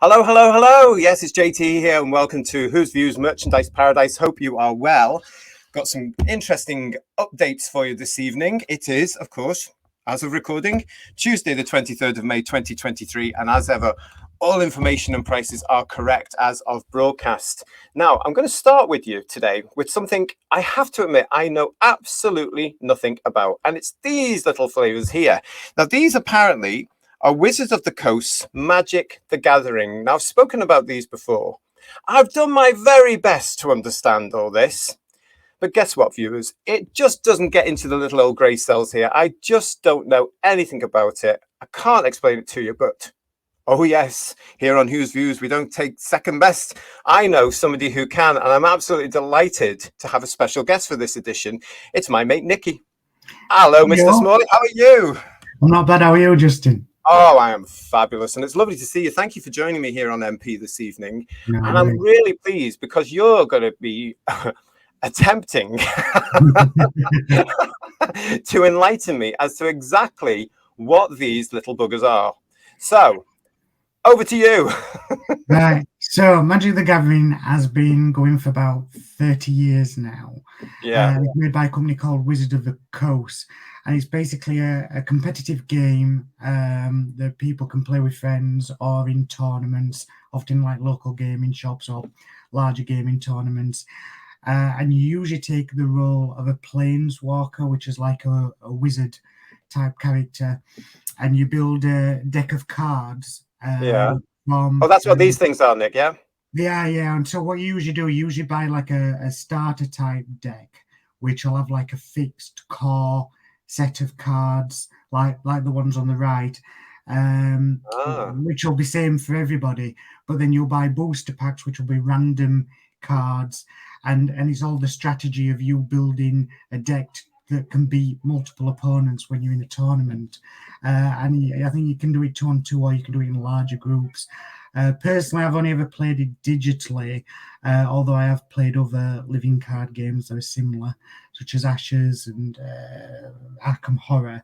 Hello, hello, hello. Yes, it's JT here, and welcome to Whose Views Merchandise Paradise. Hope you are well. Got some interesting updates for you this evening. It is, of course, as of recording, Tuesday, the 23rd of May, 2023. And as ever, all information and prices are correct as of broadcast. Now, I'm going to start with you today with something I have to admit I know absolutely nothing about. And it's these little flavors here. Now, these apparently are Wizards of the Coast Magic the Gathering. Now, I've spoken about these before. I've done my very best to understand all this. But guess what, viewers? It just doesn't get into the little old grey cells here. I just don't know anything about it. I can't explain it to you, but oh yes, here on Whose Views, we don't take second best. I know somebody who can, and I'm absolutely delighted to have a special guest for this edition. It's my mate, Nicky. Hello, Mr. Smalley. How are you? I'm not bad. How are you, Justin? Oh, I am fabulous. And it's lovely to see you. Thank you for joining me here on MP this evening. And I'm really pleased because you're going to be attempting to enlighten me as to exactly what these little buggers are. So, over to you. Right. So, Magic the Gathering has been going for about 30 years now. Yeah. It's made by a company called Wizard of the Coast. And it's basically a competitive game that people can play with friends or in tournaments, often like local gaming shops or larger gaming tournaments. And you usually take the role of a planeswalker, which is like a wizard type character. And you build a deck of cards. That's what these things are, Nick, yeah? Yeah. And so what you usually do, you usually buy like a starter type deck, which will have like a fixed core set of cards like the ones on the right, which will be same for everybody. But then you'll buy booster packs, which will be random cards, and it's all the strategy of you building a deck that can beat multiple opponents when you're in a tournament. And I think you can do it 2-on-2, or you can do it in larger groups. Personally, I've only ever played it digitally, although I have played other living card games that are similar, such as Ashes and Arkham Horror.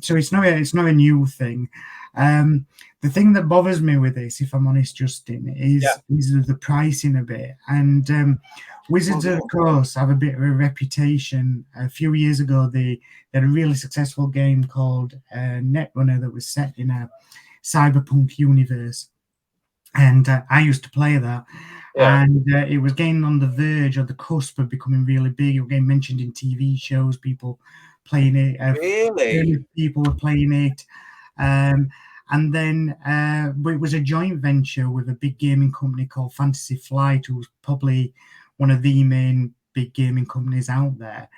So it's not a new thing. The thing that bothers me with this, if I'm honest, Justin, is the pricing a bit. And Wizards of the Coast have a bit of a reputation. A few years ago, they had a really successful game called Netrunner that was set in a cyberpunk universe. And I used to play that. Yeah. And it was getting on the verge or the cusp of becoming really big. It was getting mentioned in TV shows, people playing it. Really? People were playing it. And then it was a joint venture with a big gaming company called Fantasy Flight, who was probably one of the main big gaming companies out there.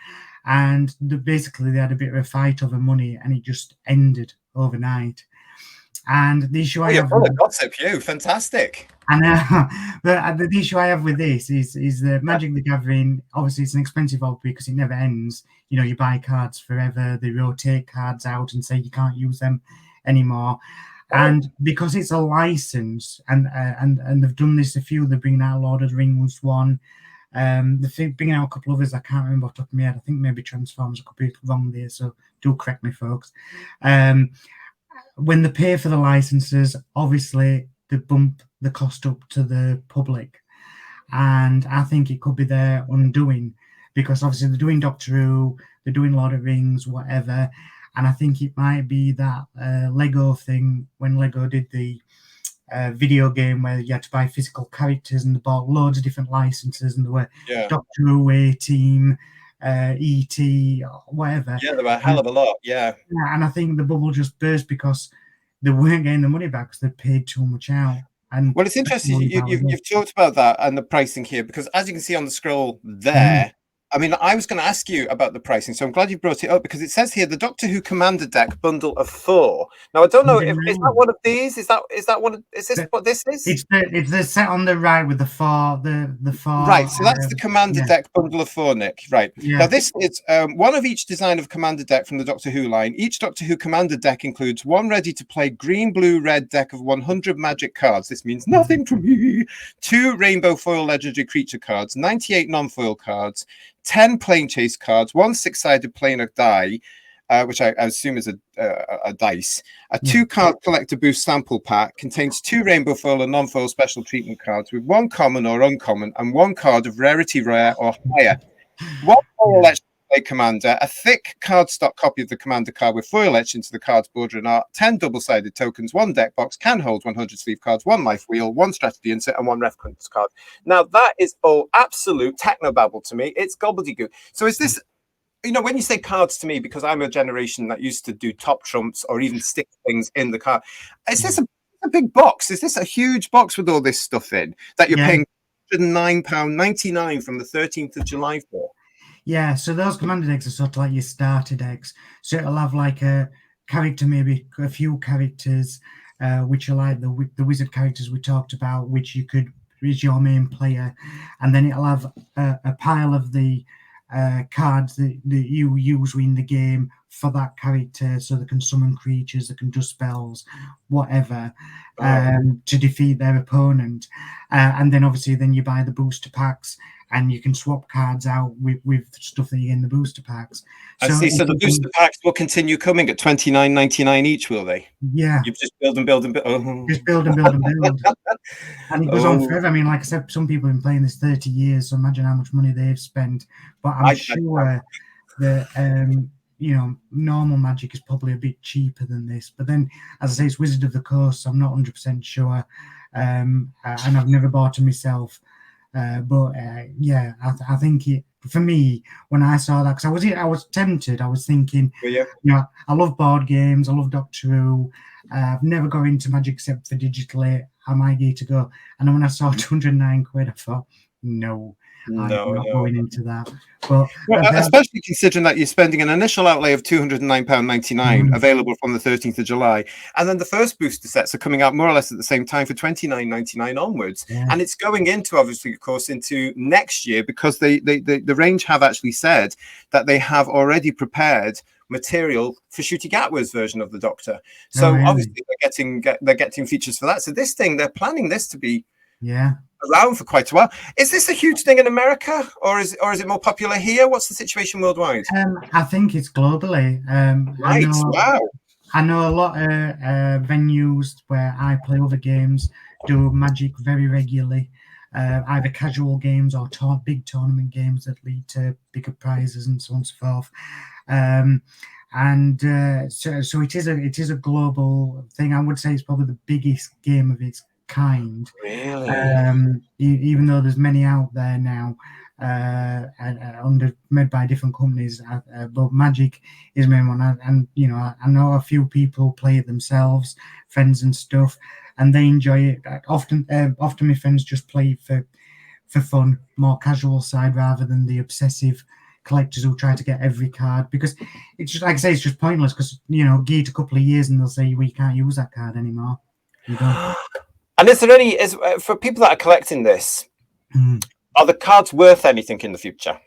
And basically they had a bit of a fight over money, and it just ended overnight. And the issue I have full of gossip, you fantastic. I know, but the issue I have with this is the Magic the Gathering. Obviously, it's an expensive hobby because it never ends. You know, you buy cards forever. They rotate cards out and say you can't use them anymore. And because it's a license, and they've done this a few. They're bringing out Lord of the Rings one. They're bringing out a couple others. I can't remember off the top of my head. I think maybe Transformers. I could be wrong there, so do correct me, folks. When they pay for the licenses, obviously they bump the cost up to the public, and I think it could be their undoing, because obviously they're doing Doctor Who, they're doing Lord of the Rings, whatever, and I think it might be that Lego thing when Lego did the video game where you had to buy physical characters, and they bought loads of different licenses, and there were Doctor Who, A-Team, E.T., whatever. Yeah, there were a hell of a lot, yeah. And I think the bubble just burst because they weren't getting the money back because they paid too much out. And well, it's interesting you've talked about that and the pricing here, because as you can see on the scroll there, I mean, I was going to ask you about the pricing, so I'm glad you brought it up, because it says here the Doctor Who Commander deck bundle of 4. Now, I don't know if is that one of these. Is that one? Is this what this is? It's the set on the right with the 4. The 4. Right, so that's the Commander deck bundle of 4, Nick. Right. Yeah. Now, this is one of each design of Commander deck from the Doctor Who line. Each Doctor Who Commander deck includes one ready-to-play green, blue, red deck of 100 magic cards. This means nothing to me. 2 rainbow foil legendary creature cards, 98 non-foil cards, 10 plane chase cards, 1 6-sided planar die, which I assume is a dice. A 2-card collector boost sample pack contains 2 rainbow foil and non-foil special treatment cards with 1 common or uncommon and 1 card of rarity rare or higher. 1 foil etched commander, a thick cardstock copy of the commander card with foil etched into the card's border and art, 10 double-sided tokens, 1 deck box, can hold 100 sleeve cards, 1 life wheel, 1 strategy insert, and 1 reference card. Now, that is all absolute technobabble to me. It's gobbledygook. So is this, when you say cards to me, because I'm a generation that used to do top trumps or even stick things in the card, is this a big box? Is this a huge box with all this stuff in that you're paying £109.99 from the 13th of July for? Yeah, so those commander decks are sort of like your starter decks. So it'll have like a character, maybe a few characters, which are like the wizard characters we talked about, which is your main player. And then it'll have a pile of the cards that you use in the game for that character, so they can summon creatures, they can do spells, whatever, to defeat their opponent. And then obviously then you buy the booster packs, and you can swap cards out with stuff that you get in the booster packs. I see. So the booster packs will continue coming at $29.99 each, will they? Yeah. You just build and build and build. Oh. Just build and build and build. And it goes on forever. I mean, like I said, some people have been playing this 30 years, so imagine how much money they've spent. But I'm sure that, normal Magic is probably a bit cheaper than this. But then, as I say, it's Wizard of the Coast, so I'm not 100% sure. And I've never bought it myself. I think for me, when I saw that, because I was tempted. I was thinking, I love board games, I love Doctor Who. I've never got into Magic except for digitally. I might get to go. And then when I saw £209, I thought, no, I'm not going into that. But especially considering that you're spending an initial outlay of £209.99, available from the 13th of July, and then the first booster sets are coming out more or less at the same time for £29.99 onwards, and it's going into, obviously, of course, into next year, because the range have actually said that they have already prepared material for Ncuti Gatwa's version of the Doctor. So obviously they're getting features for that. So this thing, they're planning this to be around for quite a while. Is this a huge thing in America, or is it more popular here? What's the situation worldwide? I think it's globally. I know a lot of venues where I play other games do Magic very regularly, either casual games or big tournament games that lead to bigger prizes and so on and so forth. So it is a global thing. I would say it's probably the biggest game of its kind. Really? Even though there's many out there now, made by different companies, but Magic is the main one. And I know a few people play it themselves, friends and stuff, and they enjoy it. Often my friends just play for fun, more casual side, rather than the obsessive collectors who try to get every card, because it's just, like I say, it's just pointless, because give it a couple of years and they'll say we can't use that card anymore. You don't. And is there any, for people that are collecting this, are the cards worth anything in the future?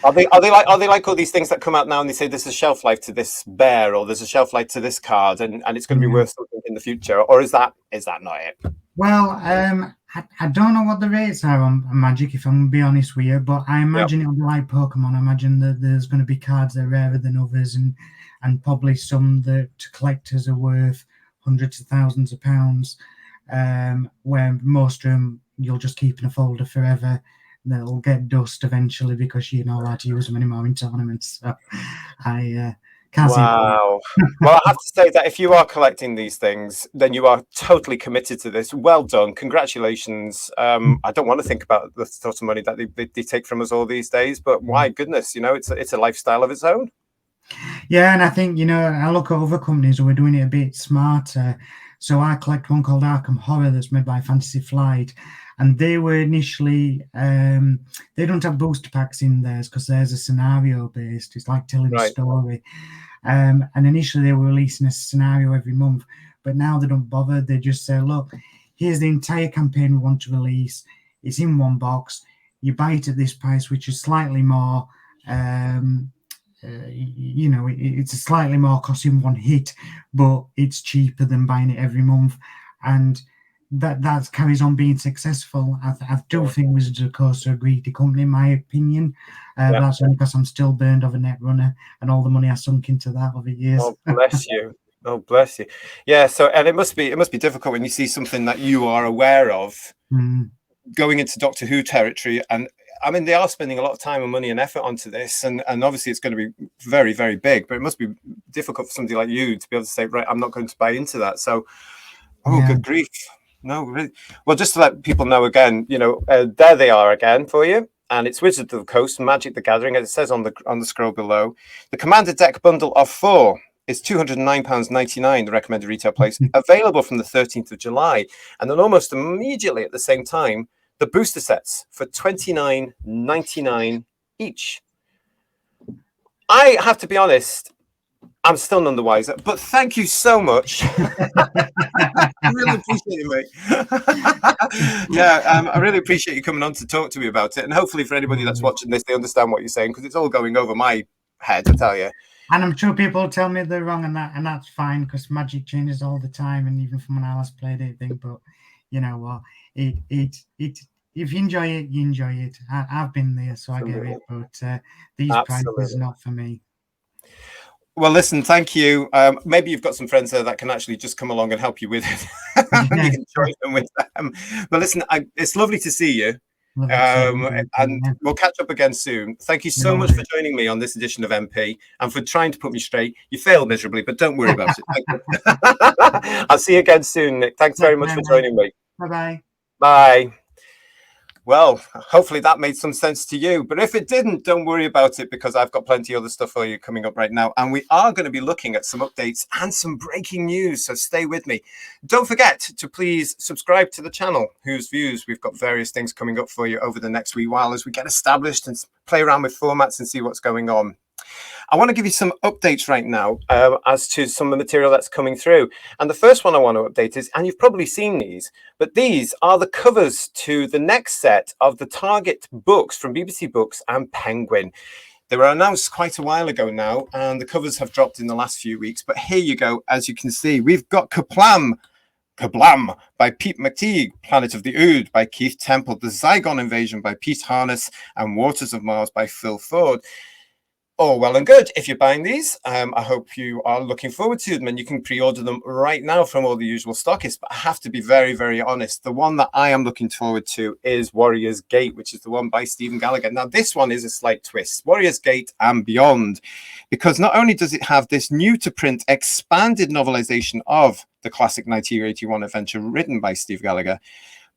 Are they like all these things that come out now and they say there's a shelf life to this bear, or there's a shelf life to this card, and it's going to be worth something in the future, or is that not it? Well, I don't know what the rates are on Magic, if I'm going to be honest with you, but I imagine it'll be like Pokemon. I imagine that there's going to be cards that are rarer than others, and probably some that to collectors are worth hundreds of thousands of pounds, where most of them you'll just keep in a folder forever. They'll get dust eventually because you're not allowed to use them anymore in tournaments. So I can't see. Wow. Well, I have to say that if you are collecting these things, then you are totally committed to this. Well done. Congratulations. I don't want to think about the sort of money that they take from us all these days, but my goodness, it's a lifestyle of its own. Yeah, and I think, I look at other companies who are doing it a bit smarter. So I collect one called Arkham Horror that's made by Fantasy Flight. And they were initially, they don't have booster packs in theirs because theirs are scenario based. It's like telling a story. And initially they were releasing a scenario every month, but now they don't bother. They just say, look, here's the entire campaign we want to release. It's in one box. You buy it at this price, which is slightly more, it's a slightly more cost in one hit, but it's cheaper than buying it every month. And that carries on being successful. I do think Wizards of the Coast are a greedy company, in my opinion. Yeah. That's only because I'm still burned of a Netrunner and all the money I sunk into that over years. Oh, bless you. Oh, bless you. Yeah. So, and it must be difficult when you see something that you are aware of going into Doctor Who territory. And I mean, they are spending a lot of time and money and effort onto this, and obviously it's going to be very, very big. But it must be difficult for somebody like you to be able to say, right, I'm not going to buy into that. So, good grief. No, really. Well, just to let people know again, there they are again for you. And it's Wizards of the Coast, Magic the Gathering, as it says on the scroll below. The Commander Deck bundle of 4 is £209.99, the recommended retail price, available from the 13th of July. And then almost immediately at the same time, the booster sets for £29.99 each. I have to be honest, I'm still none the wiser, but thank you so much. I really appreciate it, mate. I really appreciate you coming on to talk to me about it. And hopefully for anybody that's watching this, they understand what you're saying, because it's all going over my head, I tell you. And I'm sure people tell me they're wrong, and that's fine, because Magic changes all the time, and even from when I last played it, but you know what, it if you enjoy it, you enjoy it. I've been there, so I get it, but these prices are not for me. Well, listen, thank you. Maybe you've got some friends there that can actually just come along and help you with it. You can join them with them. But listen, it's lovely to see you. And we'll catch up again soon. Thank you so much for joining me on this edition of MP and for trying to put me straight. You failed miserably, but don't worry about it. I'll see you again soon, Nick. Thanks very much for joining me. Bye-bye. Bye. Well, hopefully that made some sense to you. But if it didn't, don't worry about it, because I've got plenty of other stuff for you coming up right now. And we are going to be looking at some updates and some breaking news. So stay with me. Don't forget to please subscribe to the channel, Who's Views. We've got various things coming up for you over the next wee while as we get established and play around with formats and see what's going on. I want to give you some updates right now as to some of the material that's coming through. And the first one I want to update is, and you've probably seen these, but these are the covers to the next set of the Target books from BBC Books and Penguin. They were announced quite a while ago now, and the covers have dropped in the last few weeks. But here you go. As you can see, we've got Kablam by Pete McTeague, Planet of the Ood by Keith Temple, The Zygon Invasion by Pete Harness, and Waters of Mars by Phil Ford. All well and good. If you're buying these, I hope you are looking forward to them, and you can pre-order them right now from all the usual stockists. But I have to be very, very honest. The one that I am looking forward to is Warriors Gate, which is the one by Stephen Gallagher. Now, this one is a slight twist. Warriors Gate and Beyond, because not only does it have this new-to-print expanded novelization of the classic 1981 adventure written by Steve Gallagher,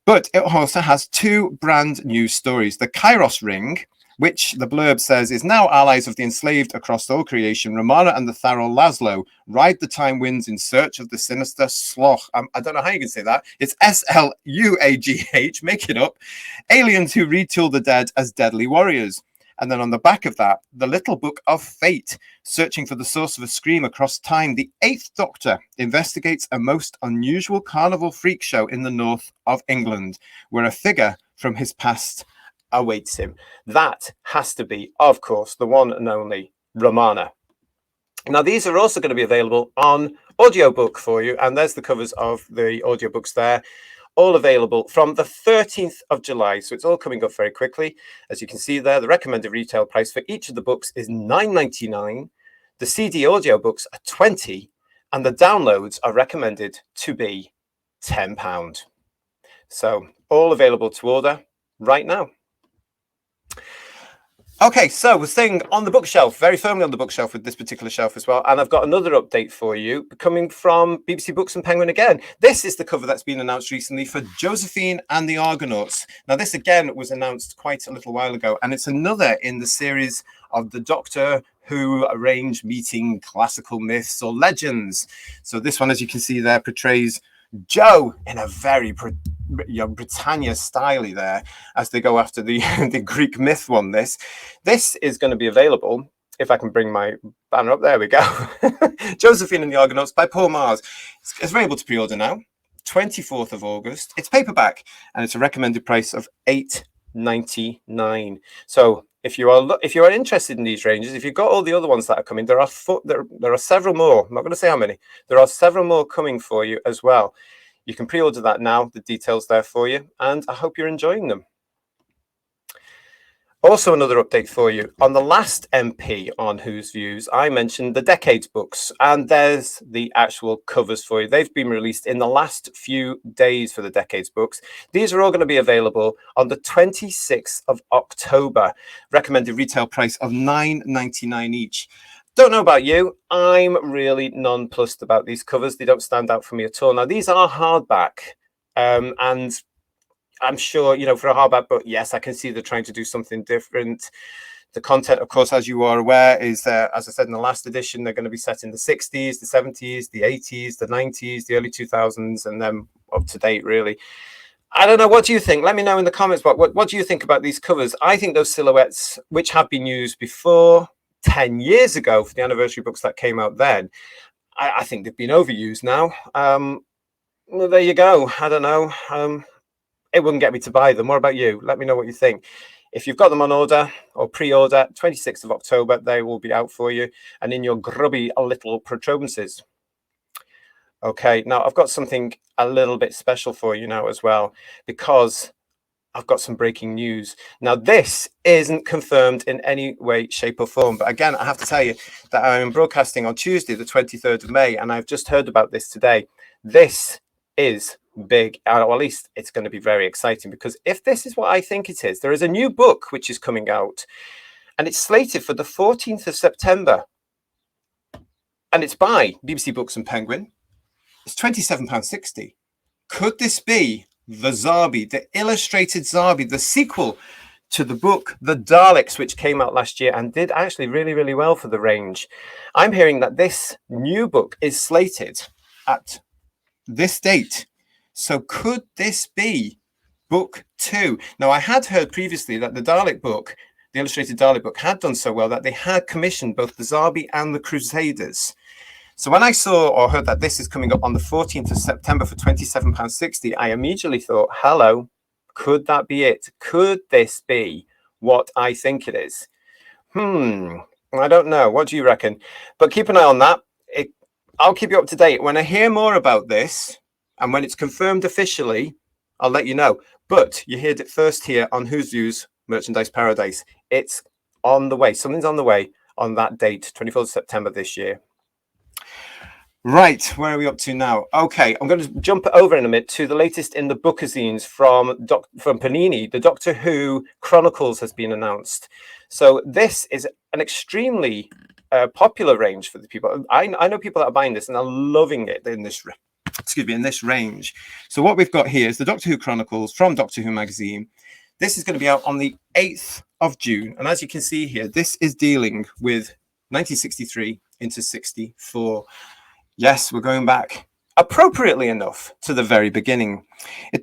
but it also has 2 brand new stories. The Kairos Ring, which the blurb says is now allies of the enslaved across all creation. Romana and the Tharol Laszlo ride the time winds in search of the sinister Slough. I don't know how you can say that. It's Sluagh, make it up. Aliens who retool the dead as deadly warriors. And then on the back of that, the Little Book of Fate, searching for the source of a scream across time. The 8th Doctor investigates a most unusual carnival freak show in the north of England, where a figure from his past awaits him. That has to be, of course, the one and only Romana. Now, these are also going to be available on audiobook for you, and there's the covers of the audiobooks there, all available from the 13th of July. So it's all coming up very quickly. As you can see there, the recommended retail price for each of the books is £9.99. The CD audiobooks are £20, and the downloads are recommended to be £10. So all available to order right now. Okay, so we're staying on the bookshelf, very firmly on the bookshelf with this particular shelf as well. And I've got another update for you coming from BBC Books and Penguin again. This is the cover that's been announced recently for Josephine and the Argonauts. Now, this again was announced quite a little while ago, and it's another in the series of the Doctor Who arranged meeting classical myths or legends. So this one, as you can see there, portrays Joe in a very Britannia style there as they go after the the Greek myth one. This is going to be available, if I can bring my banner up, there we go. Josephine and the Argonauts by Paul Mars. It's available to pre-order now, 24th of August. It's paperback, and it's a recommended price of £8.99. So if you are interested in these ranges, if you've got all the other ones that are coming, there are several more. I'm not going to say how many. There are several more coming for you as well. You can pre-order that now. The details there for you, and I hope you're enjoying them. Also, another update for you. On the last MP on Who's Views, I mentioned the Decades books, and there's the actual covers for you. They've been released in the last few days for the Decades books. These are all going to be available on the 26th of October. Recommended retail price of $9.99 each. Don't know about you, I'm really nonplussed about these covers. They don't stand out for me at all. Now, these are hardback, and I'm sure, you know, for a hardback book, yes, I can see they're trying to do something different. The content, of course, as you are aware, is, as I said in the last edition, they're going to be set in the 60s, the 70s, the 80s, the 90s, the early 2000s, and then up to date, really. I don't know. What do you think? Let me know in the comments. What do you think about these covers? I think those silhouettes, which have been used before 10 years ago for the anniversary books that came out then, I think they've been overused now. Well, there you go. I don't know. It wouldn't get me to buy them. What about you? Let me know what you think. If you've got them on order or pre-order, 26th of October, they will be out for you and in your grubby little protuberances. Okay, now I've got something a little bit special for you now as well, because I've got some breaking news. Now, this isn't confirmed in any way, shape or form. But again, I have to tell you that I'm broadcasting on Tuesday, the 23rd of May, and I've just heard about this today. This is big, or at least it's going to be very exciting, because if this is what I think it is, there is a new book which is coming out, and it's slated for the 14th of September. And it's by BBC Books and Penguin. It's £27.60. Could this be the Zarbi, the illustrated Zarbi, the sequel to the book The Daleks, which came out last year and did actually really, really well for the range? I'm hearing that this new book is slated at this date. So could this be book 2? Now, I had heard previously that the Dalek book, the illustrated Dalek book, had done so well that they had commissioned both the Zarbi and the Crusaders. So when I saw or heard that this is coming up on the 14th of September for £27.60, I immediately thought, hello, could that be it? Could this be what I think it is? I don't know. What do you reckon? But keep an eye on that. I'll keep you up to date. When I hear more about this, and when it's confirmed officially, I'll let you know. But you heard it first here on Who's Views Merchandise Paradise. It's on the way. Something's on the way on that date, 24th of September this year. Right, where are we up to now? Okay, I'm going to jump over in a minute to the latest in the bookazines from Panini. The Doctor Who Chronicles has been announced. So this is an extremely popular range for the people. I know people that are buying this and are loving it in this range. So what we've got here is the Doctor Who Chronicles from Doctor Who magazine. This is going to be out on the 8th of June. And as you can see here, this is dealing with 1963 into 64. Yes, we're going back, appropriately enough, to the very beginning.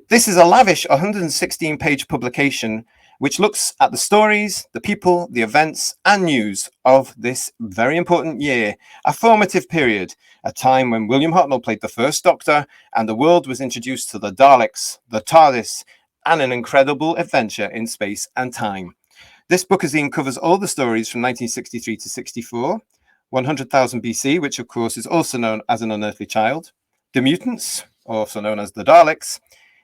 This is a lavish 116-page publication which looks at the stories, the people, the events, and news of this very important year, a formative period, a time when William Hartnell played the first Doctor, and the world was introduced to the Daleks, the TARDIS, and an incredible adventure in space and time. This bookazine covers all the stories from 1963 to 64, 100,000 BC, which of course is also known as An Unearthly Child, The Mutants, also known as the Daleks,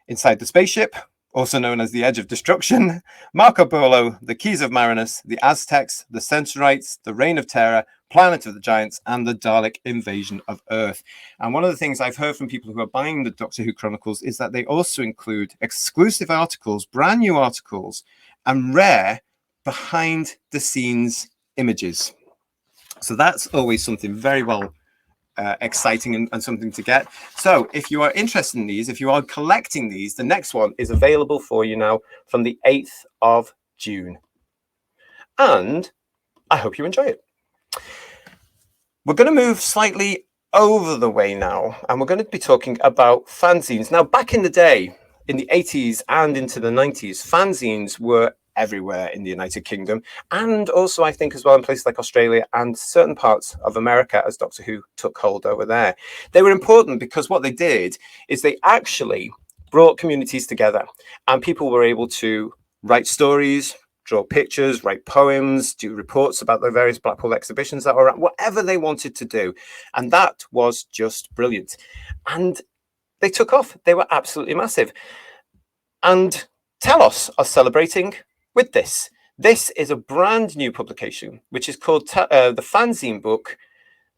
Inside the Spaceship, also known as The Edge of Destruction, Marco Polo, The Keys of Marinus, The Aztecs, The Centaurites, The Reign of Terror, Planet of the Giants, and the Dalek Invasion of Earth. And one of the things I've heard from people who are buying the Doctor Who Chronicles is that they also include exclusive articles, brand new articles, and rare behind-the-scenes images. So that's always something very exciting and something to get. So if you are interested in these, if you are collecting these, the next one is available for you now from the 8th of June. And I hope you enjoy it. We're going to move slightly over the way now, and we're going to be talking about fanzines. Now, back in the day, in the 80s and into the 90s, fanzines were everywhere in the United Kingdom, and also I think as well in places like Australia and certain parts of America as Doctor Who took hold over there. They were important because what they did is they actually brought communities together, and people were able to write stories, draw pictures, write poems, do reports about the various Blackpool exhibitions that were at, whatever they wanted to do. And that was just brilliant. And they took off. They were absolutely massive. And Telos are celebrating with this. This is a brand new publication, which is called the fanzine book,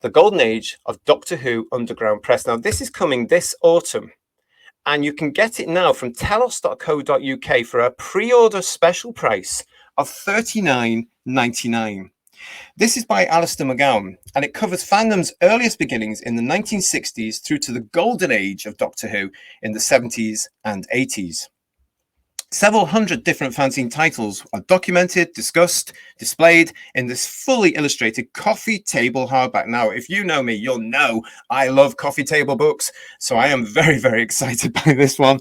The Golden Age of Doctor Who Underground Press. Now, this is coming this autumn, and you can get it now from telos.co.uk for a pre-order special price of $39.99. This is by Alistair McGowan, and it covers fandom's earliest beginnings in the 1960s through to the golden age of Doctor Who in the 70s and 80s. Several hundred different fanzine titles are documented, discussed, displayed in this fully illustrated coffee table hardback. Now, if you know me, you'll know I love coffee table books, so I am very, very excited by this one.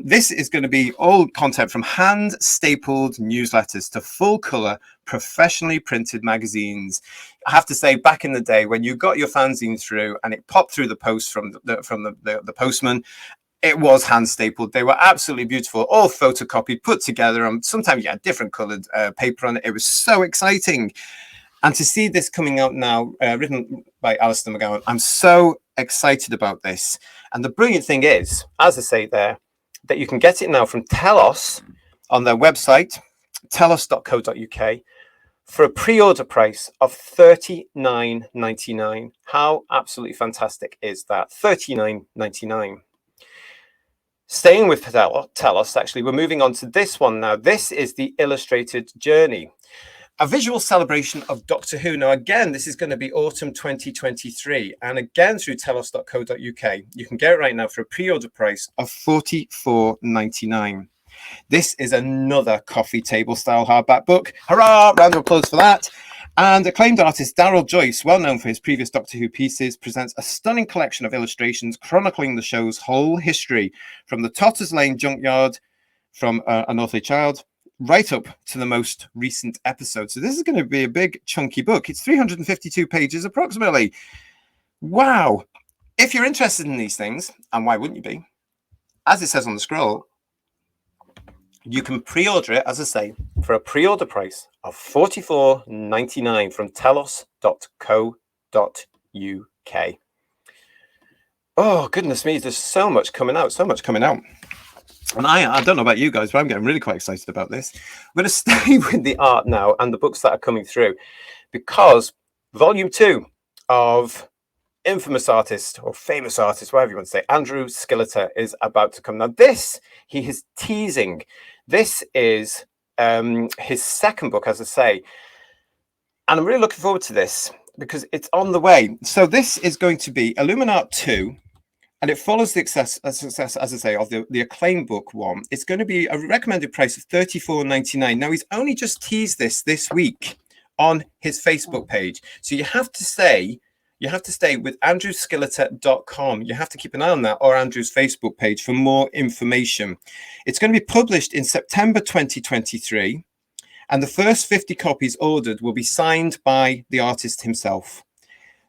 This is going to be all content from hand-stapled newsletters to full-color, professionally printed magazines. I have to say, back in the day when you got your fanzine through and it popped through the post from the postman, it was hand stapled. They were absolutely beautiful, all photocopied, put together, and sometimes you had different colored paper on it. It was so exciting. And to see this coming out now, written by Alistair McGowan, I'm so excited about this. And the brilliant thing is, as I say there, that you can get it now from Telos on their website, telos.co.uk, for a pre-order price of $39.99. How absolutely fantastic is that? $39.99. Staying with Telos, actually, we're moving on to this one now. This is the Illustrated Journey, a visual celebration of Doctor Who. Now, again, this is going to be autumn 2023, and again through telos.co.uk. You can get it right now for a pre-order price of $44.99. This is another coffee table style hardback book. Hurrah! Round of applause for that. And acclaimed artist Daryl Joyce, well known for his previous Doctor Who pieces, presents a stunning collection of illustrations chronicling the show's whole history, from the Totters Lane junkyard, from An Earthly Child, right up to the most recent episode. So this is going to be a big, chunky book. It's 352 pages approximately. Wow. If you're interested in these things, and why wouldn't you be? As it says on the scroll, you can pre-order it, as I say, for a pre-order price of $44.99 from telos.co.uk. Oh, goodness me, there's so much coming out, And I don't know about you guys, but I'm getting really quite excited about this. I'm going to stay with the art now and the books that are coming through, because Volume 2 of infamous artist or famous artist, whatever you want to say, Andrew Skilleter is about to come. Now, this, he is teasing. This is his second book, as I say. And I'm really looking forward to this because it's on the way. So this is going to be Illuminart 2. And it follows the success, as I say, of the acclaimed book 1. It's going to be a recommended price of $34.99. Now, he's only just teased this week on his Facebook page. So you have to stay with andrewskilleter.com. You have to keep an eye on that, or Andrew's Facebook page, for more information. It's going to be published in September 2023. And the first 50 copies ordered will be signed by the artist himself.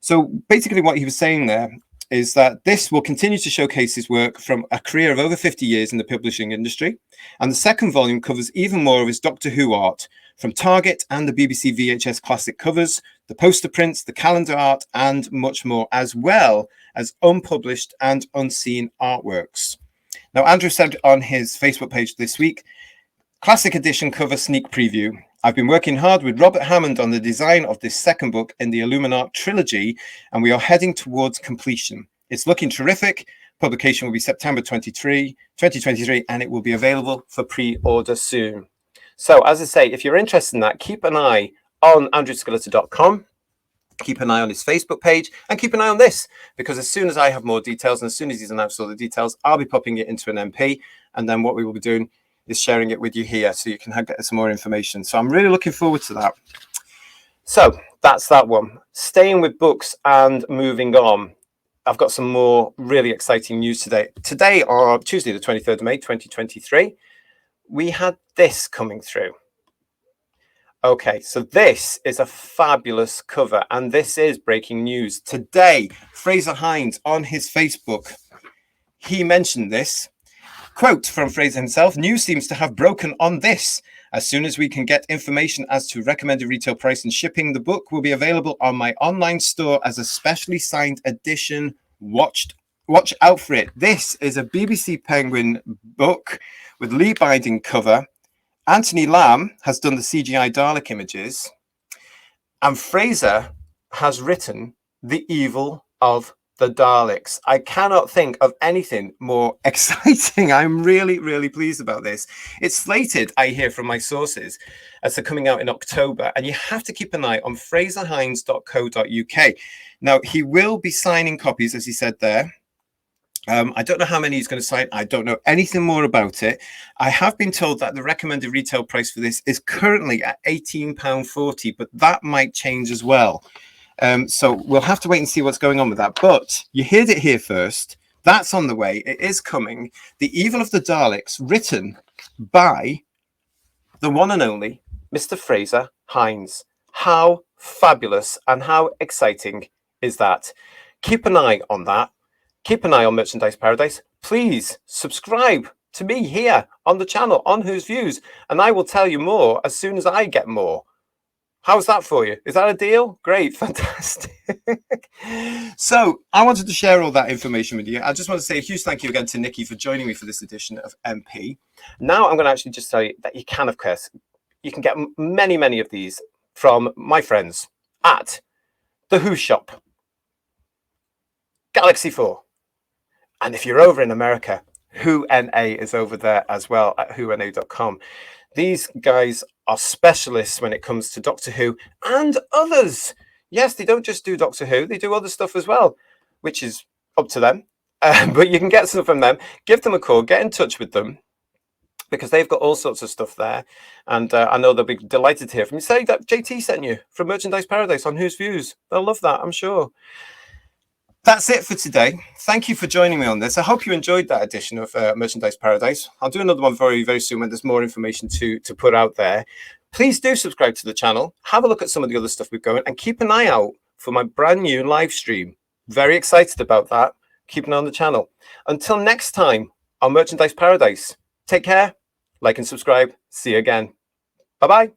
So basically what he was saying there is that this will continue to showcase his work from a career of over 50 years in the publishing industry. And the second volume covers even more of his Doctor Who art, from Target and the BBC VHS classic covers, the poster prints, the calendar art, and much more, as well as unpublished and unseen artworks. Now, Andrew said on his Facebook page this week, Classic Edition cover sneak preview. I've been working hard with Robert Hammond on the design of this second book in the Illuminart trilogy, and we are heading towards completion. It's looking terrific. Publication will be September 2023, and it will be available for pre-order soon. So, as I say, if you're interested in that, keep an eye on andrewskilleter.com, keep an eye on his Facebook page, and keep an eye on this, because as soon as I have more details, and as soon as he's announced all the details, I'll be popping it into an MP, and then what we will be doing is sharing it with you here so you can get some more information. So I'm really looking forward to that. So that's that one. Staying with books and moving on, I've got some more really exciting news today. Today, on Tuesday, the 23rd of May, 2023, we had this coming through. Okay, so this is a fabulous cover, and this is breaking news. Today, Fraser Hines on his Facebook, he mentioned this. Quote from Fraser himself, news seems to have broken on this. As soon as we can get information as to recommended retail price and shipping, the book will be available on my online store as a specially signed edition, watched watch out for it. This is a BBC Penguin book with Lee Binding cover. Anthony Lamb has done the CGI Dalek images, and Fraser has written The Evil of the Daleks. I cannot think of anything more exciting. I'm really, really pleased about this. It's slated, I hear from my sources, as they're coming out in October, and you have to keep an eye on fraserhines.co.uk. Now, he will be signing copies, as he said there. I don't know how many he's going to sign. I don't know anything more about it. I have been told that the recommended retail price for this is currently at £18.40, but that might change as well. So we'll have to wait and see what's going on with that. But you heard it here first. That's on the way. It is coming. The Evil of the Daleks, written by the one and only Mr. Fraser Hines. How fabulous and how exciting is that? Keep an eye on that. Keep an eye on Merchandise Paradise. Please subscribe to me here on the channel, on Whose Views, and I will tell you more as soon as I get more. How's that for you? Is that a deal? Great, fantastic. So I wanted to share all that information with you. I just want to say a huge thank you again to Nikki for joining me for this edition of MP. Now I'm going to actually just tell you that you can, of course, you can get many, many of these from my friends at the Who Shop, Galaxy 4. And if you're over in America, Who NA is over there as well at whona.com. These guys are specialists when it comes to Doctor Who and others. Yes, they don't just do Doctor Who, they do other stuff as well, which is up to them. But you can get some from them. Give them a call, get in touch with them, because they've got all sorts of stuff there. And I know they'll be delighted to hear from you. Say that JT sent you from Merchandise Paradise on Whose Views. They'll love that, I'm sure. That's it for today. Thank you for joining me on this. I hope you enjoyed that edition of Merchandise Paradise. I'll do another one very, very soon when there's more information to put out there. Please do subscribe to the channel. Have a look at some of the other stuff we've going, and keep an eye out for my brand new live stream. Very excited about that. Keep an eye on the channel. Until next time on Merchandise Paradise, take care, like and subscribe. See you again. Bye-bye.